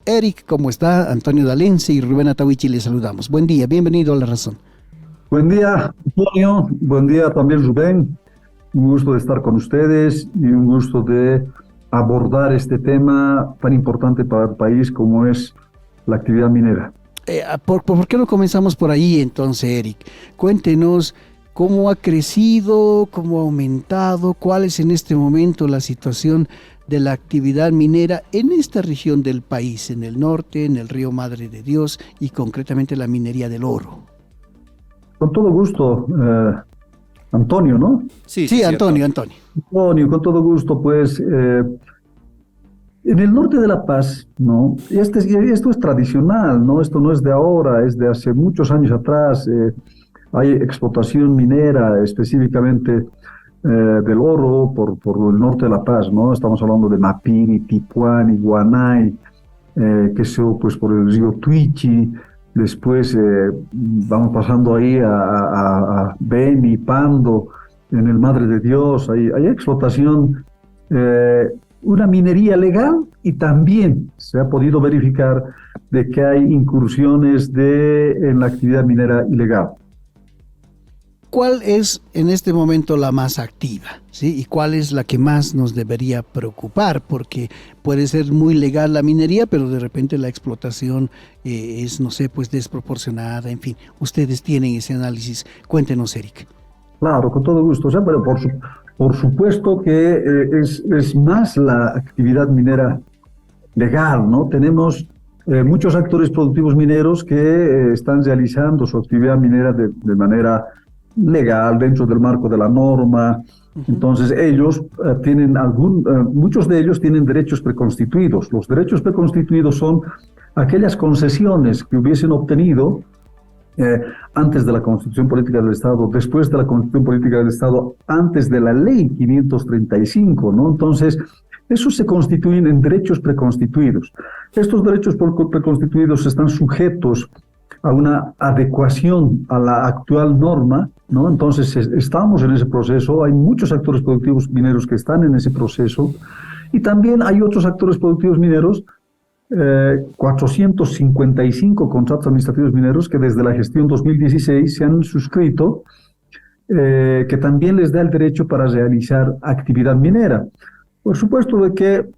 Eric, ¿cómo está? Antonio Dalense y Rubén Atahuichi les saludamos. Buen día, bienvenido a La Razón. Buen día, Antonio. Buen día también, Rubén. Un gusto de estar con ustedes y un gusto de abordar este tema tan importante para el país como es la actividad minera. ¿Por qué no comenzamos por ahí entonces, Eric? Cuéntenos cómo ha crecido, cómo ha aumentado, cuál es en este momento la situación de la actividad minera en esta región del país, en el norte, en el río Madre de Dios y concretamente la minería del oro. Con todo gusto, Antonio, ¿no? Sí, Antonio. Antonio, con todo gusto, pues, en el norte de La Paz, ¿no? Esto es tradicional, ¿no? Esto no es de ahora, es de hace muchos años atrás. Hay explotación minera, específicamente del oro por el norte de La Paz, ¿no? Estamos hablando de Mapiri, Tipuán, Iguanay, pues por el río Tuichi. Después vamos pasando ahí a Beni, Pando, en el Madre de Dios. Hay explotación, una minería legal, y también se ha podido verificar de que hay incursiones en la actividad minera ilegal. ¿Cuál es en este momento la más activa? ¿Sí? ¿Y cuál es la que más nos debería preocupar? Porque puede ser muy legal la minería, pero de repente la explotación es, no sé, pues desproporcionada, en fin. Ustedes tienen ese análisis. Cuéntenos, Eric. Claro, con todo gusto. O sea, pero por supuesto que es más la actividad minera legal, ¿no? Tenemos muchos actores productivos mineros que están realizando su actividad minera de manera legal, dentro del marco de la norma. Entonces ellos tienen muchos de ellos tienen derechos preconstituidos. Los derechos preconstituidos son aquellas concesiones que hubiesen obtenido antes de la Constitución Política del Estado, después de la Constitución Política del Estado, antes de la Ley 535, ¿no? Entonces, esos se constituyen en derechos preconstituidos. Estos derechos preconstituidos están sujetos a una adecuación a la actual norma, ¿no? Entonces estamos en ese proceso, hay muchos actores productivos mineros que están en ese proceso, y también hay otros actores productivos mineros, 455 contratos administrativos mineros que desde la gestión 2016 se han suscrito, que también les da el derecho para realizar actividad minera. Por supuesto de que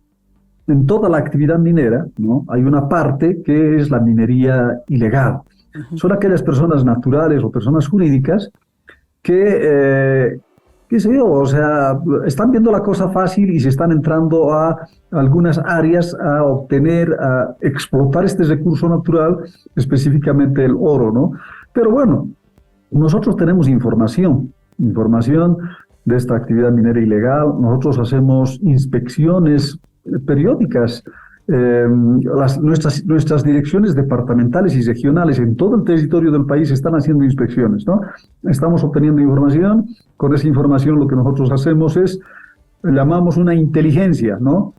en toda la actividad minera, ¿no?, hay una parte que es la minería ilegal. Son aquellas personas naturales o personas jurídicas que, qué sé yo, o sea, están viendo la cosa fácil y se están entrando a algunas áreas a explotar este recurso natural, específicamente el oro, ¿no? Pero bueno, nosotros tenemos información de esta actividad minera ilegal. Nosotros hacemos inspecciones periódicas. Nuestras direcciones departamentales y regionales en todo el territorio del país están haciendo inspecciones, ¿no? Estamos obteniendo información. Con esa información lo que nosotros hacemos llamamos una inteligencia, ¿no?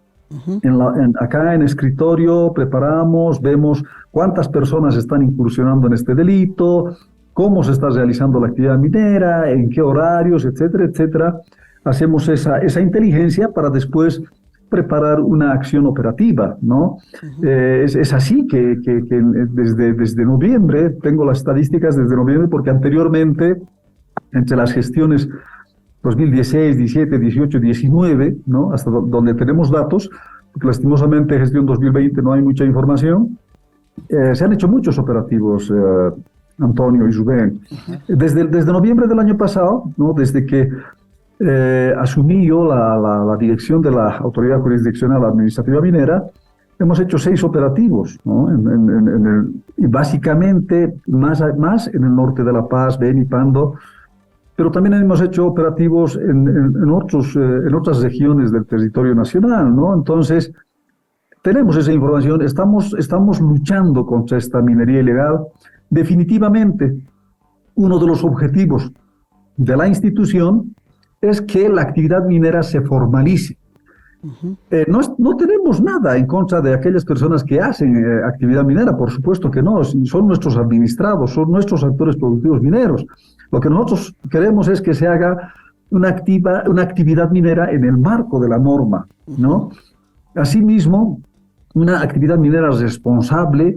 Acá en escritorio preparamos, vemos cuántas personas están incursionando en este delito, cómo se está realizando la actividad minera, en qué horarios, etcétera, etcétera. Hacemos esa inteligencia para después preparar una acción operativa, ¿no? Es así que desde noviembre, tengo las estadísticas desde noviembre, porque anteriormente, entre las gestiones 2016, 17, 18, 19, ¿no?, hasta donde tenemos datos, porque lastimosamente gestión 2020 no hay mucha información, se han hecho muchos operativos, Antonio y Rubén. Desde noviembre del año pasado, ¿no?, desde que asumí yo la dirección de la Autoridad Jurisdiccional Administrativa Minera, hemos hecho 6 operativos, ¿no?, y básicamente más en el norte de La Paz, Beni, Pando, pero también hemos hecho operativos en otras regiones del territorio nacional, ¿no? Entonces, tenemos esa información, estamos luchando contra esta minería ilegal. Definitivamente, uno de los objetivos de la institución es que la actividad minera se formalice. No tenemos nada en contra de aquellas personas que hacen actividad minera, por supuesto que no, son nuestros administrados, son nuestros actores productivos mineros. Lo que nosotros queremos es que se haga una actividad minera en el marco de la norma, ¿no? Asimismo, una actividad minera responsable,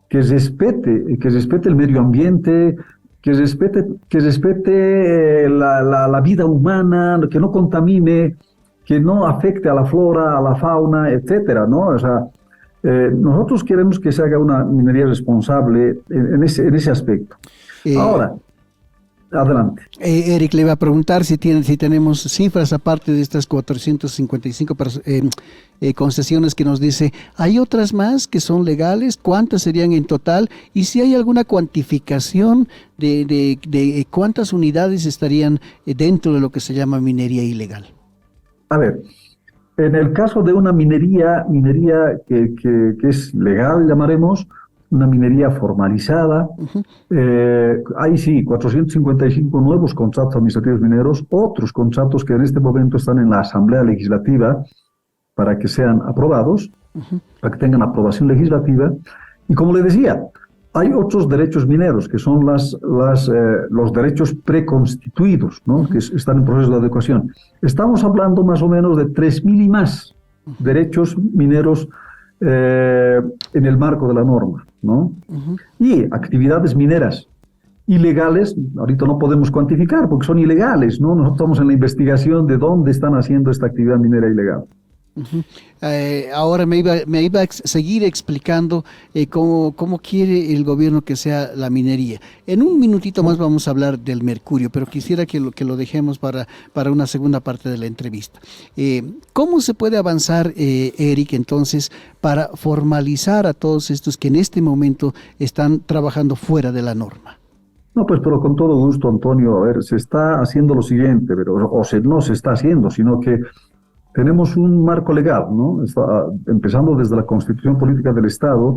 que respete el medio ambiente, que respete la vida humana, que no contamine, que no afecte a la flora, a la fauna, etcétera, ¿no? O sea, nosotros queremos que se haga una minería responsable en ese aspecto. Ahora, adelante. Eric, le iba a preguntar si tenemos cifras aparte de estas 455 concesiones que nos dice. ¿Hay otras más que son legales? ¿Cuántas serían en total? Y si hay alguna cuantificación de cuántas unidades estarían dentro de lo que se llama minería ilegal. A ver, en el caso de una minería que es legal, llamaremos, una minería formalizada. Hay sí 455 nuevos contratos administrativos mineros, otros contratos que en este momento están en la Asamblea Legislativa para que sean aprobados, para que tengan aprobación legislativa. Y como le decía, hay otros derechos mineros, que son los derechos preconstituidos, ¿no? Que están en proceso de adecuación. Estamos hablando más o menos de 3.000 y más derechos mineros en el marco de la norma, ¿no? Y actividades mineras ilegales, ahorita no podemos cuantificar porque son ilegales, ¿no? Nosotros estamos en la investigación de dónde están haciendo esta actividad minera ilegal. Ahora me iba a seguir explicando cómo quiere el gobierno que sea la minería. En un minutito más vamos a hablar del mercurio, pero quisiera que lo dejemos para una segunda parte de la entrevista. ¿Cómo se puede avanzar, Eric, entonces, para formalizar a todos estos que en este momento están trabajando fuera de la norma? No, pues, pero con todo gusto, Antonio. A ver, se está haciendo lo siguiente, pero no se está haciendo, sino que tenemos un marco legal, ¿no? Empezando desde la Constitución Política del Estado,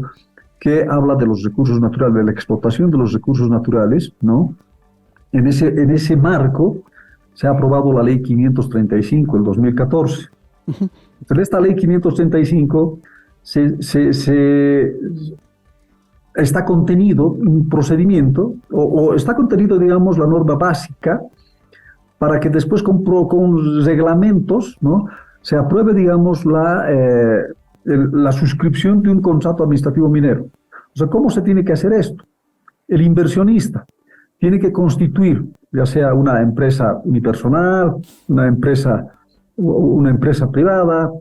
que habla de los recursos naturales, de la explotación de los recursos naturales, ¿no? En ese marco se ha aprobado la Ley 535 en 2014. En esta Ley 535 está contenido un procedimiento, o está contenido, digamos, la norma básica, para que después con reglamentos, ¿no?, se apruebe, digamos, la suscripción de un contrato administrativo minero. O sea, ¿cómo se tiene que hacer esto? El inversionista tiene que constituir, ya sea una empresa unipersonal, una empresa privada,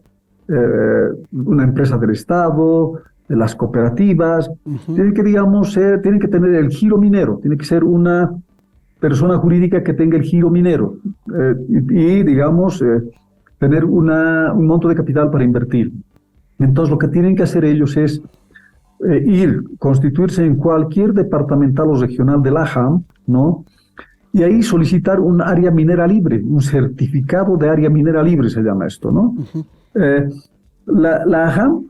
una empresa del Estado, de las cooperativas, tiene que, digamos, tiene que tener el giro minero, tiene que ser una persona jurídica que tenga el giro minero y digamos, tener un monto de capital para invertir. Entonces, lo que tienen que hacer ellos es constituirse en cualquier departamental o regional de la AJAM, ¿no? Y ahí solicitar un área minera libre, un certificado de área minera libre se llama esto, ¿no? La AJAM,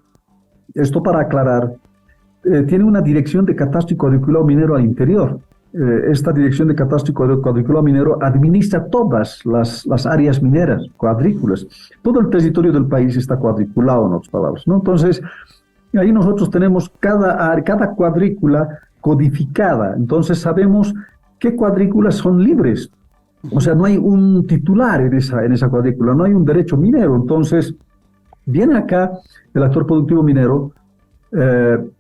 esto para aclarar, tiene una dirección de catastro y cuadriculado minero al interior. Esta dirección de catastro y cuadriculado minero administra todas las áreas mineras, cuadrículas. Todo el territorio del país está cuadriculado, en otras palabras, ¿no? Entonces, ahí nosotros tenemos cada cuadrícula codificada. Entonces, sabemos qué cuadrículas son libres. O sea, no hay un titular en esa cuadrícula, no hay un derecho minero. Entonces, viene acá el actor productivo minero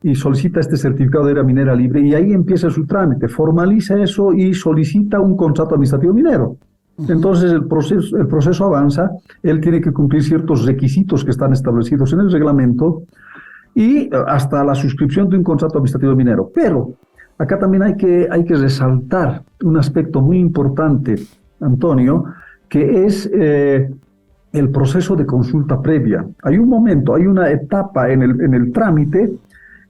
y solicita este certificado de área minera libre, y ahí empieza su trámite, formaliza eso y solicita un contrato administrativo minero. Entonces el proceso avanza, él tiene que cumplir ciertos requisitos que están establecidos en el reglamento y hasta la suscripción de un contrato administrativo minero. Pero acá también hay que resaltar un aspecto muy importante, Antonio, que es el proceso de consulta previa. Hay una etapa en el trámite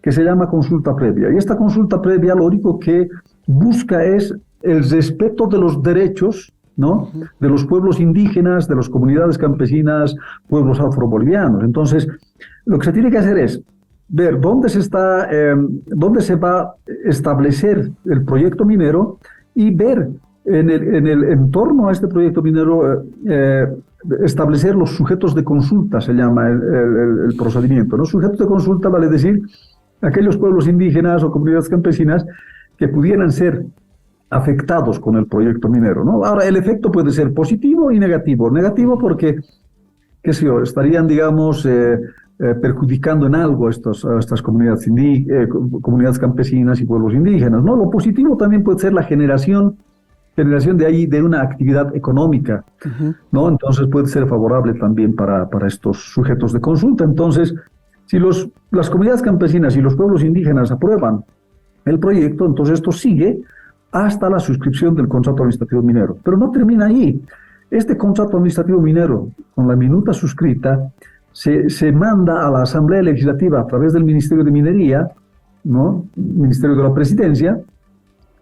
que se llama consulta previa. Y esta consulta previa lo único que busca es el respeto de los derechos, ¿no?, de los pueblos indígenas, de las comunidades campesinas, pueblos afrobolivianos. Entonces, lo que se tiene que hacer es ver dónde se va a establecer el proyecto minero y ver en el entorno a este proyecto minero establecer los sujetos de consulta, se llama el procedimiento, ¿no? Sujetos de consulta vale decir aquellos pueblos indígenas o comunidades campesinas que pudieran ser afectados con el proyecto minero, ¿no? Ahora, el efecto puede ser positivo y negativo. Negativo porque, qué sé yo, estarían, digamos, perjudicando en algo a estas comunidades, comunidades campesinas y pueblos indígenas, ¿no? Lo positivo también puede ser la generación de ahí de una actividad económica, ¿no? Entonces puede ser favorable también para estos sujetos de consulta. Entonces, si las comunidades campesinas y los pueblos indígenas aprueban el proyecto, entonces esto sigue hasta la suscripción del contrato administrativo minero. Pero no termina ahí. Este contrato administrativo minero, con la minuta suscrita, se manda a la Asamblea Legislativa a través del Ministerio de Minería, ¿no? Ministerio de la Presidencia,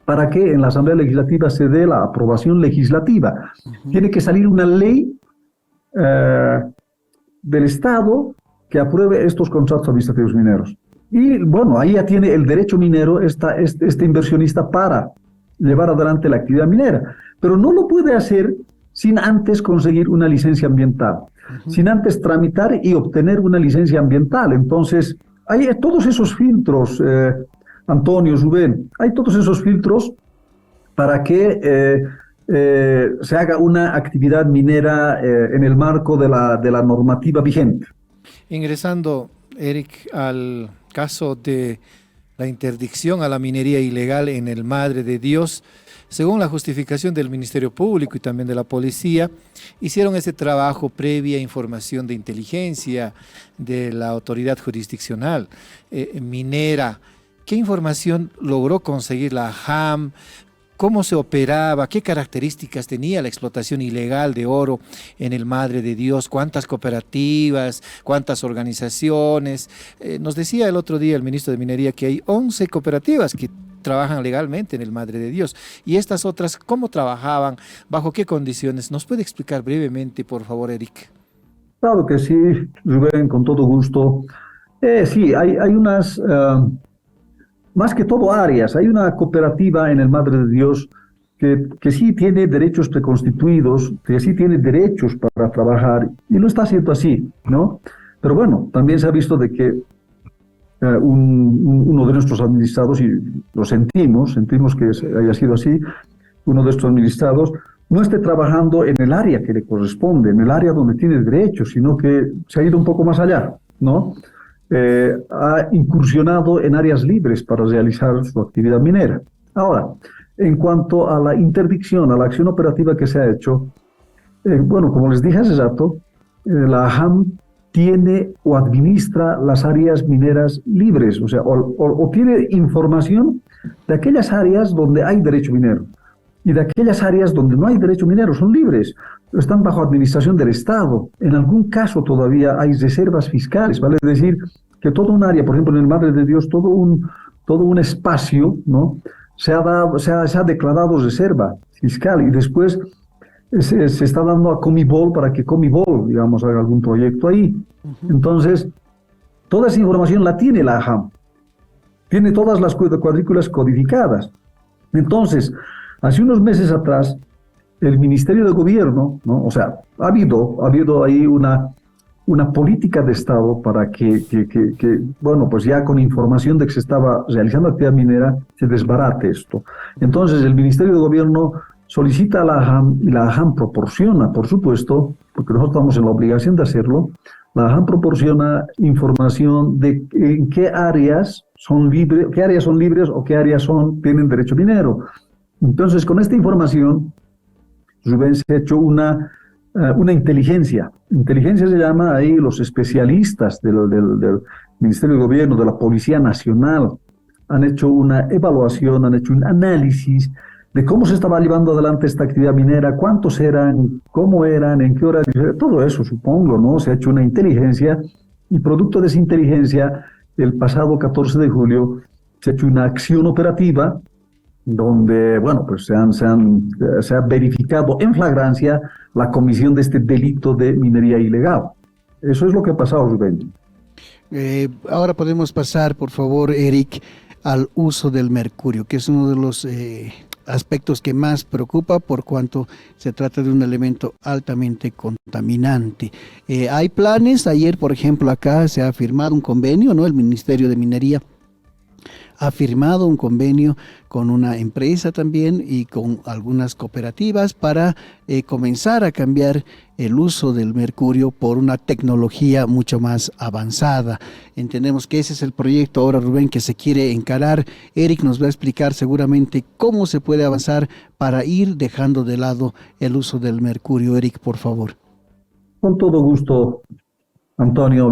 para que en la Asamblea Legislativa se dé la aprobación legislativa. Tiene que salir una ley del Estado que apruebe estos contratos administrativos mineros. Y bueno, ahí ya tiene el derecho minero este inversionista para llevar adelante la actividad minera, pero no lo puede hacer sin antes conseguir una licencia ambiental, sin antes tramitar y obtener una licencia ambiental. Entonces, hay todos esos filtros, Antonio, Rubén, hay todos esos filtros para que se haga una actividad minera en el marco de la normativa vigente. Ingresando, Eric, al caso de la interdicción a la minería ilegal en el Madre de Dios, según la justificación del Ministerio Público y también de la policía, hicieron ese trabajo previa información de inteligencia de la autoridad jurisdiccional minera. ¿Qué información logró conseguir la JAM? ¿Cómo se operaba? ¿Qué características tenía la explotación ilegal de oro en el Madre de Dios? ¿Cuántas cooperativas? ¿Cuántas organizaciones? Nos decía el otro día el ministro de Minería que hay 11 cooperativas que trabajan legalmente en el Madre de Dios. ¿Y estas otras cómo trabajaban? ¿Bajo qué condiciones? ¿Nos puede explicar brevemente, por favor, Eric? Claro que sí, Rubén, con todo gusto. Sí, hay unas... más que todo áreas. Hay una cooperativa en el Madre de Dios que sí tiene derechos preconstituidos, que sí tiene derechos para trabajar, y lo está haciendo así, ¿no? Pero bueno, también se ha visto de que uno de nuestros administrados, y lo sentimos que haya sido así, uno de estos administrados no esté trabajando en el área que le corresponde, en el área donde tiene derechos, sino que se ha ido un poco más allá, ¿no? Ha incursionado en áreas libres para realizar su actividad minera. Ahora, en cuanto a la interdicción, a la acción operativa que se ha hecho, bueno, como les dije hace rato, la AJAM tiene o administra las áreas mineras libres, o sea, o tiene información de aquellas áreas donde hay derecho minero y de aquellas áreas donde no hay derecho minero, son libres, están bajo administración del Estado. En algún caso todavía hay reservas fiscales, vale decir que todo un área, por ejemplo, en el Madre de Dios, todo un espacio, ¿no? se ha declarado reserva fiscal y después se está dando a Comibol para que Comibol, digamos, haga algún proyecto ahí. Entonces, toda esa información la tiene la AJAM, tiene todas las cuadrículas codificadas. Entonces, hace unos meses atrás, el Ministerio de Gobierno, ¿no? O sea, ha habido ahí una política de Estado para que, bueno, pues ya con información de que se estaba realizando actividad minera, se desbarate esto. Entonces, el Ministerio de Gobierno solicita a la AJAM y la AJAM proporciona, por supuesto, porque nosotros estamos en la obligación de hacerlo, la AJAM proporciona información de en qué áreas son libres o qué áreas tienen derecho minero. Entonces, con esta información, Rubén, se ha hecho una inteligencia. Inteligencia se llama ahí los especialistas del Ministerio de Gobierno, de la Policía Nacional, han hecho una evaluación, han hecho un análisis de cómo se estaba llevando adelante esta actividad minera, cuántos eran, cómo eran, en qué horario, todo eso supongo, ¿no? Se ha hecho una inteligencia y producto de esa inteligencia, el pasado 14 de julio, se ha hecho una acción operativa donde, bueno, pues se ha verificado en flagrancia la comisión de este delito de minería ilegal. Eso es lo que ha pasado, Rubén. Ahora podemos pasar, por favor, Eric, al uso del mercurio, que es uno de los aspectos que más preocupa por cuanto se trata de un elemento altamente contaminante. Hay planes, ayer por ejemplo acá se ha firmado un convenio, ¿no? El Ministerio de Minería ha firmado un convenio con una empresa también y con algunas cooperativas para comenzar a cambiar el uso del mercurio por una tecnología mucho más avanzada. Entendemos que ese es el proyecto ahora, Rubén, que se quiere encarar. Eric nos va a explicar seguramente cómo se puede avanzar para ir dejando de lado el uso del mercurio. Eric, por favor. Con todo gusto, Antonio.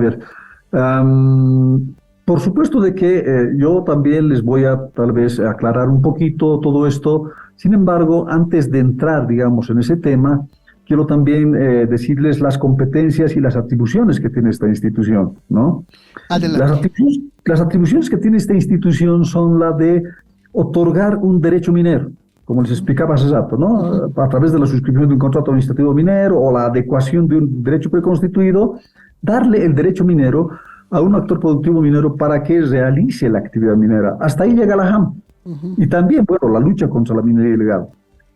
Por supuesto de que yo también les voy a tal vez aclarar un poquito todo esto. Sin embargo, antes de entrar, digamos, en ese tema, quiero también decirles las competencias y las atribuciones que tiene esta institución, ¿no? Las atribuciones que tiene esta institución son la de otorgar un derecho minero, como les explicaba hace rato, ¿no? A través de la suscripción de un contrato administrativo minero o la adecuación de un derecho preconstituido, darle el derecho minero a un actor productivo minero para que realice la actividad minera. Hasta ahí llega la JAM. Y también, bueno, la lucha contra la minería ilegal.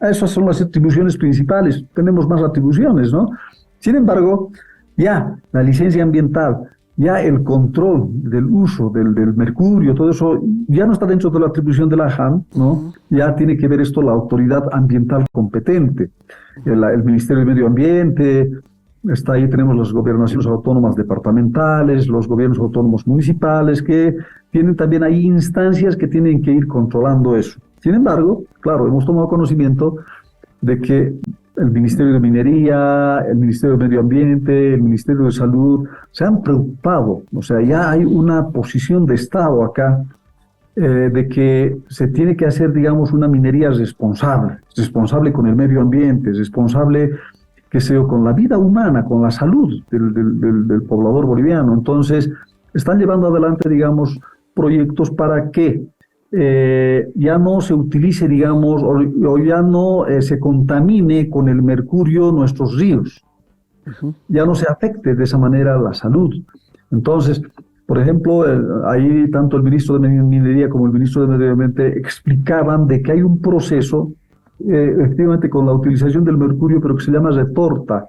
Esas son las atribuciones principales. Tenemos más atribuciones, ¿no? Sin embargo, ya la licencia ambiental, ya el control del uso del mercurio, todo eso ya no está dentro de la atribución de la JAM, ¿no? Ya tiene que ver esto la autoridad ambiental competente, el Ministerio de Medio Ambiente. Está ahí, tenemos las gobernaciones autónomas departamentales, los gobiernos autónomos municipales, que tienen también ahí instancias que tienen que ir controlando eso. Sin embargo, claro, hemos tomado conocimiento de que el Ministerio de Minería, el Ministerio de Medio Ambiente, el Ministerio de Salud se han preocupado. O sea, ya hay una posición de Estado acá de que se tiene que hacer, digamos, una minería responsable con el medio ambiente, responsable, que sea, con la vida humana, con la salud del poblador boliviano. Entonces, están llevando adelante, digamos, proyectos para que ya no se utilice, digamos, o ya no se contamine con el mercurio nuestros ríos. Ya no se afecte de esa manera la salud. Entonces, por ejemplo, ahí tanto el ministro de Minería como el ministro de Medio Ambiente explicaban de que hay un proceso efectivamente con la utilización del mercurio, pero que se llama retorta,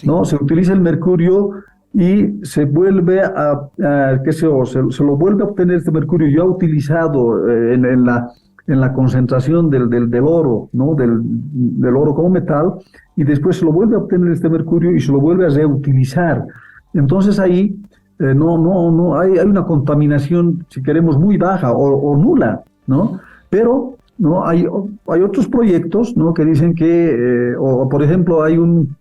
¿no? Se utiliza el mercurio y se vuelve se lo vuelve a obtener este mercurio ya utilizado en la concentración del oro, ¿no? Del oro como metal, y después se lo vuelve a obtener este mercurio y se lo vuelve a reutilizar. Entonces ahí no hay una contaminación, si queremos, muy baja o nula, ¿no? Pero no hay otros proyectos, ¿no? Que dicen que, por ejemplo, hay un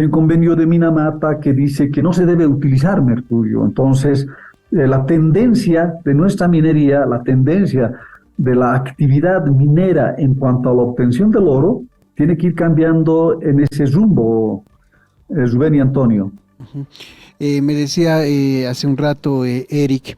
convenio de Minamata que dice que no se debe utilizar mercurio. Entonces, la tendencia de nuestra minería, la tendencia de la actividad minera en cuanto a la obtención del oro, tiene que ir cambiando en ese rumbo, Rubén y Antonio. Me decía hace un rato, Eric,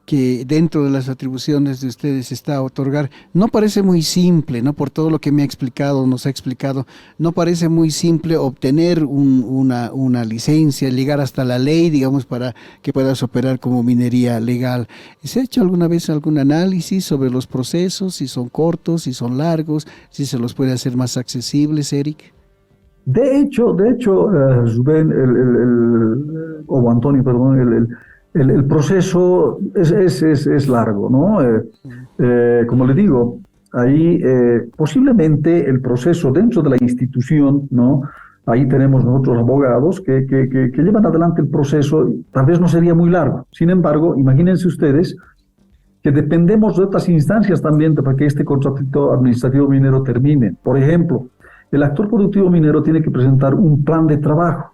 que dentro de las atribuciones de ustedes está otorgar, no parece muy simple, ¿no? Por todo lo que nos ha explicado, no parece muy simple obtener una licencia, llegar hasta la ley, digamos, para que puedas operar como minería legal. ¿Se ha hecho alguna vez algún análisis sobre los procesos, si son cortos, si son largos, si se los puede hacer más accesibles, Eric? De hecho, Rubén, o Antonio, perdón, el proceso es largo, ¿no? Como le digo, ahí posiblemente el proceso dentro de la institución, ¿no? Ahí tenemos nosotros abogados que llevan adelante el proceso, tal vez no sería muy largo. Sin embargo, imagínense ustedes que dependemos de otras instancias también para que este contrato administrativo minero termine. Por ejemplo, el actor productivo minero tiene que presentar un plan de trabajo.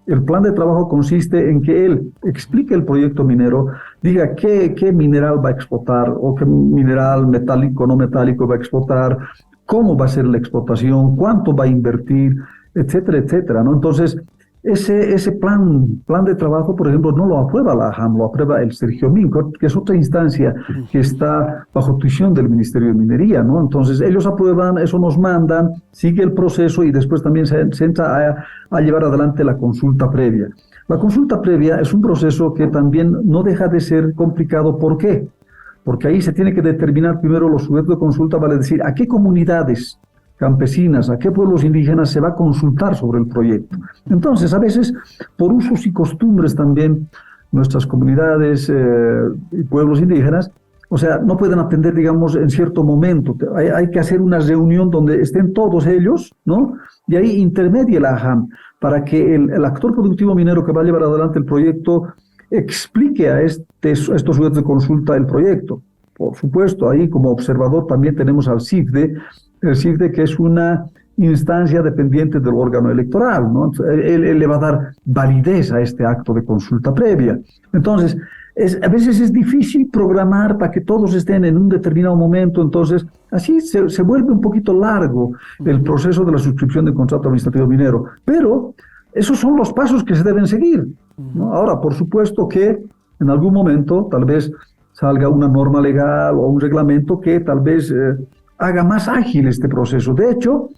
El plan de trabajo consiste en que él explique el proyecto minero, diga qué mineral va a explotar o qué mineral metálico o no metálico va a explotar, cómo va a ser la explotación, cuánto va a invertir, etcétera, etcétera, ¿no? Entonces, ese plan de trabajo, por ejemplo, no lo aprueba la JAM, lo aprueba el Sergiomin, que es otra instancia que está bajo tuición del Ministerio de Minería, ¿no? Entonces, ellos aprueban, eso nos mandan, sigue el proceso y después también se entra a llevar adelante la consulta previa. La consulta previa es un proceso que también no deja de ser complicado. ¿Por qué? Porque ahí se tiene que determinar primero los sujetos de consulta, vale decir, a qué comunidades campesinas, a qué pueblos indígenas se va a consultar sobre el proyecto. Entonces, a veces, por usos y costumbres también, nuestras comunidades y pueblos indígenas O sea, no pueden atender, digamos, en cierto momento. Hay que hacer una reunión donde estén todos ellos, ¿no? Y ahí intermedia la AJAM para que el actor productivo minero que va a llevar adelante el proyecto explique a estos sujetos de consulta el proyecto. Por supuesto, ahí como observador también tenemos al CIFDE, el CIFDE que es una instancia dependiente del órgano electoral, ¿no? Él le va a dar validez a este acto de consulta previa. Entonces, a veces es difícil programar para que todos estén en un determinado momento, entonces así se vuelve un poquito largo el proceso de la suscripción del contrato administrativo minero, pero esos son los pasos que se deben seguir, ¿no? Ahora, por supuesto que en algún momento tal vez salga una norma legal o un reglamento que tal vez haga más ágil este proceso. De hecho,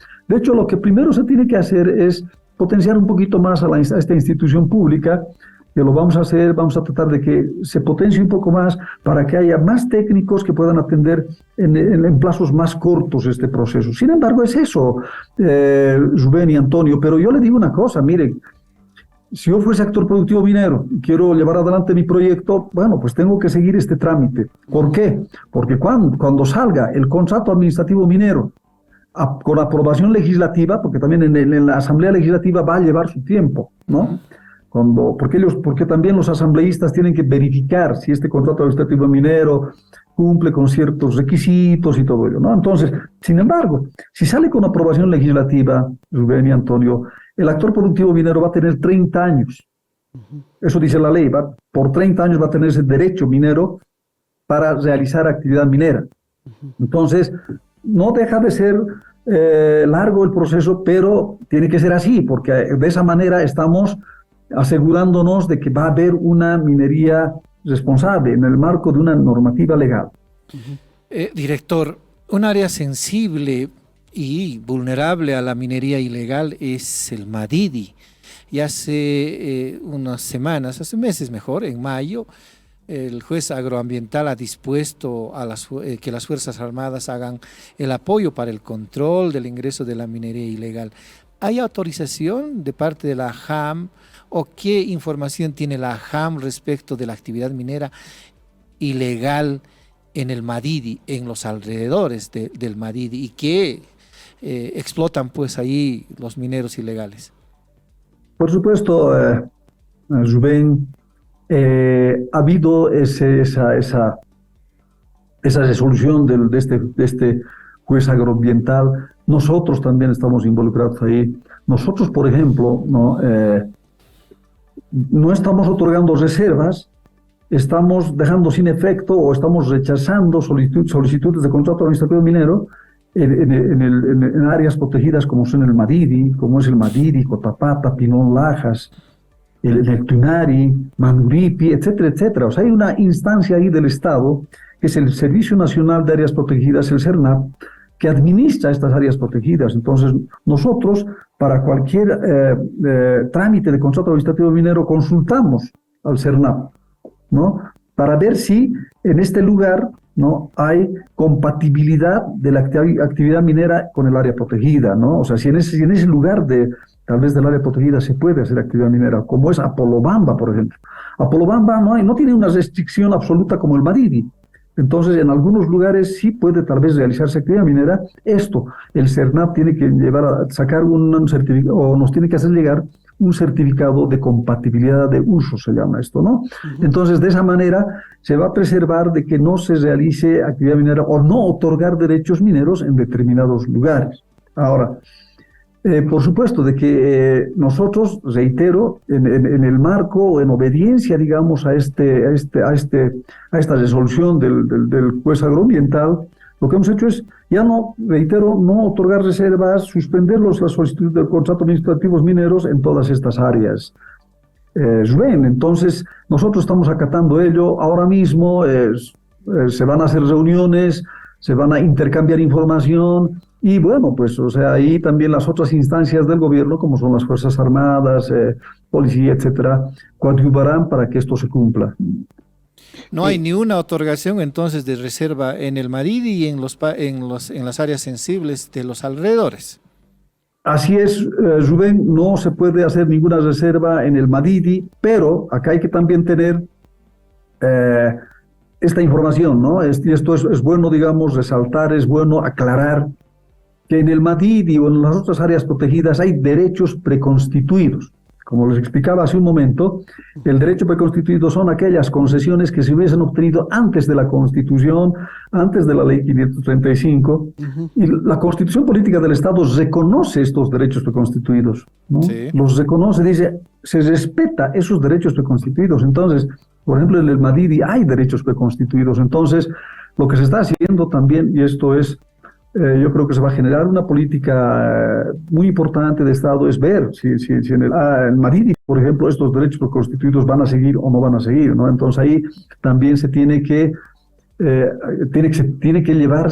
lo que primero se tiene que hacer es potenciar un poquito más a esta institución pública, que lo vamos a hacer, vamos a tratar de que se potencie un poco más para que haya más técnicos que puedan atender en plazos más cortos este proceso. Sin embargo, es eso, Rubén y Antonio, pero yo le digo una cosa, miren, si yo fuese actor productivo minero y quiero llevar adelante mi proyecto, bueno, pues tengo que seguir este trámite. ¿Por qué? Porque cuando salga el contrato administrativo minero con aprobación legislativa, porque también en la Asamblea Legislativa va a llevar su tiempo, ¿no? Porque también los asambleístas tienen que verificar si este contrato administrativo minero cumple con ciertos requisitos y todo ello, ¿no? Entonces, sin embargo, si sale con aprobación legislativa, Rubén y Antonio, el actor productivo minero va a tener 30 años. Eso dice la ley, por 30 años va a tener ese derecho minero para realizar actividad minera. Entonces, no deja de ser largo el proceso, pero tiene que ser así, porque de esa manera estamos asegurándonos de que va a haber una minería responsable en el marco de una normativa legal. Director, un área sensible y vulnerable a la minería ilegal es el Madidi. Y hace unas semanas, hace meses mejor, en mayo, el juez agroambiental ha dispuesto a que las Fuerzas Armadas hagan el apoyo para el control del ingreso de la minería ilegal. ¿Hay autorización de parte de la AJAM o qué información tiene la AJAM respecto de la actividad minera ilegal en el Madidi, en los alrededores del Madidi, y que explotan pues ahí los mineros ilegales? Por supuesto, Rubén, ha habido esa resolución de este juez agroambiental. Nosotros también estamos involucrados ahí. Nosotros, por ejemplo, no estamos otorgando reservas, estamos dejando sin efecto o estamos rechazando solicitudes de contrato administrativo minero en áreas protegidas como son el Madidi, Cotapata, Pinón Lajas, el Tunari, Manuripi, etcétera, etcétera. O sea, hay una instancia ahí del Estado, que es el Servicio Nacional de Áreas Protegidas, el SERNAP, que administra estas áreas protegidas. Entonces, nosotros, para cualquier trámite de contrato administrativo minero, consultamos al SERNAP, ¿no? Para ver si en este lugar, ¿no?, hay compatibilidad de la actividad minera con el área protegida, ¿no? O sea, si en ese lugar tal vez del área protegida se puede hacer actividad minera, como es Apolobamba, por ejemplo. Apolobamba no tiene una restricción absoluta como el Madidi. Entonces, en algunos lugares sí puede tal vez realizarse actividad minera. El SERNAP tiene que sacar un certificado, o nos tiene que hacer llegar un certificado de compatibilidad de uso, se llama esto, ¿no? Entonces, de esa manera se va a preservar de que no se realice actividad minera o no otorgar derechos mineros en determinados lugares. Ahora, por supuesto, de que nosotros, reitero, en el marco, en obediencia, digamos, a esta resolución del juez agroambiental, lo que hemos hecho es, no otorgar reservas, suspender las solicitudes de contratos administrativos mineros en todas estas áreas. Rubén, entonces, nosotros estamos acatando ello. Ahora mismo se van a hacer reuniones, se van a intercambiar información. Y bueno, pues, o sea, ahí también las otras instancias del gobierno, como son las Fuerzas Armadas, policía, etcétera, coadyuvarán para que esto se cumpla. No hay ni una otorgación entonces de reserva en el Madidi y en las áreas sensibles de los alrededores. Así es, Rubén, no se puede hacer ninguna reserva en el Madidi, pero acá hay que también tener esta información, ¿no? Y esto es bueno, digamos, resaltar, es bueno aclarar que en el Madidi o en las otras áreas protegidas hay derechos preconstituidos. Como les explicaba hace un momento, el derecho preconstituido son aquellas concesiones que se hubiesen obtenido antes de la Constitución, antes de la Ley 535, y la Constitución Política del Estado reconoce estos derechos preconstituidos, ¿no? Sí. Los reconoce, dice, se respeta esos derechos preconstituidos. Entonces, por ejemplo, en el Madidi hay derechos preconstituidos. Entonces, lo que se está haciendo también, y esto es, yo creo que se va a generar una política muy importante de Estado, es ver si en el Madidi, por ejemplo, estos derechos preconstituidos van a seguir o no van a seguir, ¿no? Entonces ahí también se tiene que llevar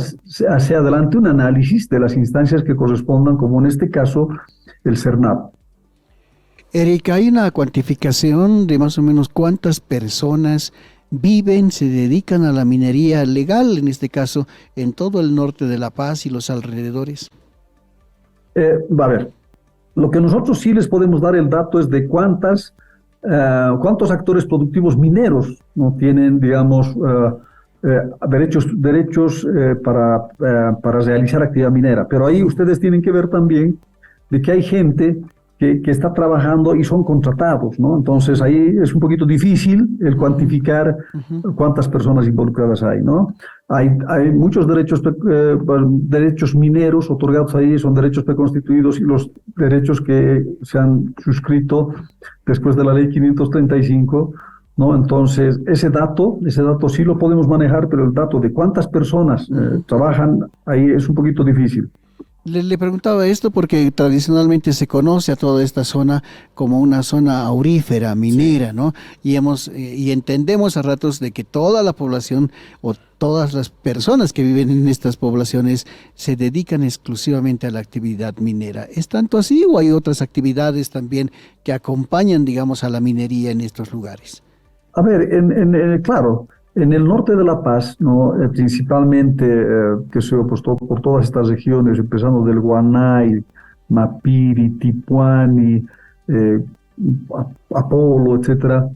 hacia adelante un análisis de las instancias que correspondan, como en este caso el CERNAP. Eric, ¿hay una cuantificación de más o menos cuántas personas viven, se dedican a la minería legal, en este caso, en todo el norte de La Paz y los alrededores? A ver, lo que nosotros sí les podemos dar el dato es de cuántos actores productivos mineros no tienen, digamos, derechos para realizar actividad minera. Pero ahí ustedes tienen que ver también de que hay gente que está trabajando y son contratados, ¿no? Entonces ahí es un poquito difícil el cuantificar cuántas personas involucradas hay, ¿no? Hay muchos derechos mineros otorgados ahí, son derechos preconstituidos, y los derechos que se han suscrito después de la Ley 535, ¿no? Entonces ese dato sí lo podemos manejar, pero el dato de cuántas personas trabajan ahí es un poquito difícil. Le preguntaba esto porque tradicionalmente se conoce a toda esta zona como una zona aurífera, minera, ¿no? Y entendemos a ratos de que toda la población o todas las personas que viven en estas poblaciones se dedican exclusivamente a la actividad minera. ¿Es tanto así o hay otras actividades también que acompañan, digamos, a la minería en estos lugares? A ver, claro. En el norte de La Paz, ¿no? Principalmente, que se pues, por todas estas regiones, empezando del Guanay, Mapiri, Tipuani, Apolo, etcétera.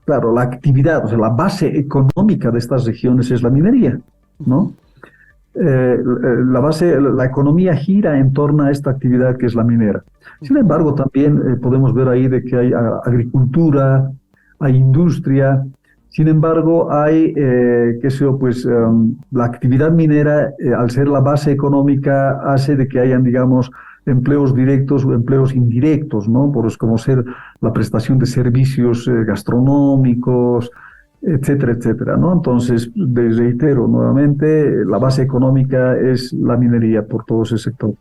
Claro, la actividad, o sea, la base económica de estas regiones es la minería, ¿no? La economía gira en torno a esta actividad que es la minera. Sin embargo, también podemos ver ahí de que hay agricultura, hay industria. Sin embargo, hay, la actividad minera, al ser la base económica, hace de que hayan, digamos, empleos directos o empleos indirectos, ¿no? Como ser la prestación de servicios gastronómicos, etcétera, etcétera, ¿no? Entonces, reitero nuevamente, la base económica es la minería por todo ese sector.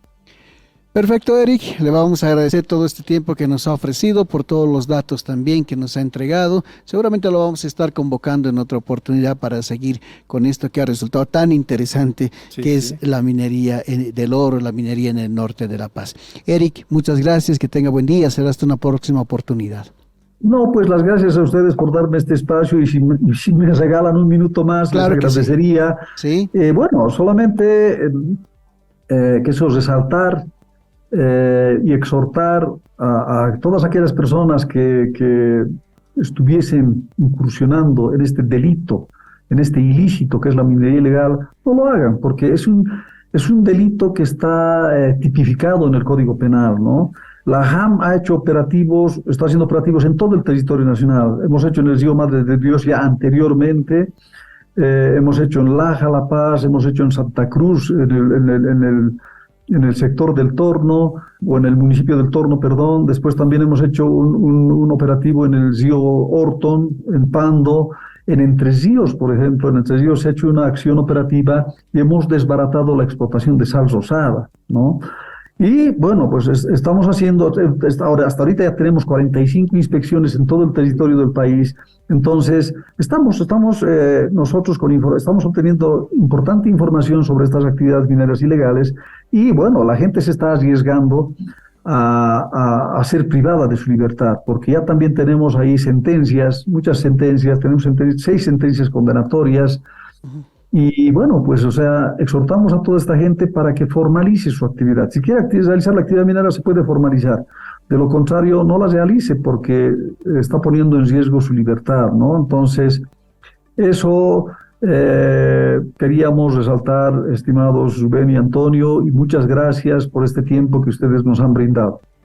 Perfecto, Eric. Le vamos a agradecer todo este tiempo que nos ha ofrecido, por todos los datos también que nos ha entregado. Seguramente lo vamos a estar convocando en otra oportunidad para seguir con esto que ha resultado tan interesante, es la minería del oro, la minería en el norte de La Paz. Eric, muchas gracias, que tenga buen día. Será hasta una próxima oportunidad. No, pues las gracias a ustedes por darme este espacio, y si me regalan un minuto más, claro, les agradecería. Sí. Bueno, solamente resaltar y exhortar a todas aquellas personas que estuviesen incursionando en este delito, en este ilícito que es la minería ilegal, no lo hagan, porque es un delito que está tipificado en el Código Penal, ¿no? La JAM está haciendo operativos en todo el territorio nacional. Hemos hecho en el Río Madre de Dios ya anteriormente, hemos hecho en Laja, La Paz, hemos hecho en Santa Cruz, en el sector del Torno, o en el municipio del Torno, perdón. Después también hemos hecho un operativo en el río Orton, en Pando, en Entre Ríos, por ejemplo. En Entre Ríos se ha hecho una acción operativa y hemos desbaratado la explotación de sal rosada, ¿no? Y bueno, pues estamos haciendo, hasta ahorita ya tenemos 45 inspecciones en todo el territorio del país. Entonces, estamos nosotros estamos obteniendo importante información sobre estas actividades mineras ilegales, y bueno, la gente se está arriesgando a ser privada de su libertad, porque ya también tenemos ahí muchas sentencias, tenemos 6 sentencias condenatorias. Y bueno, pues, exhortamos a toda esta gente para que formalice su actividad. Si quiere realizar la actividad minera, se puede formalizar. De lo contrario, no la realice, porque está poniendo en riesgo su libertad, ¿no? Entonces, Eso queríamos resaltar, estimados Rubén y Antonio, y muchas gracias por este tiempo que ustedes nos han brindado.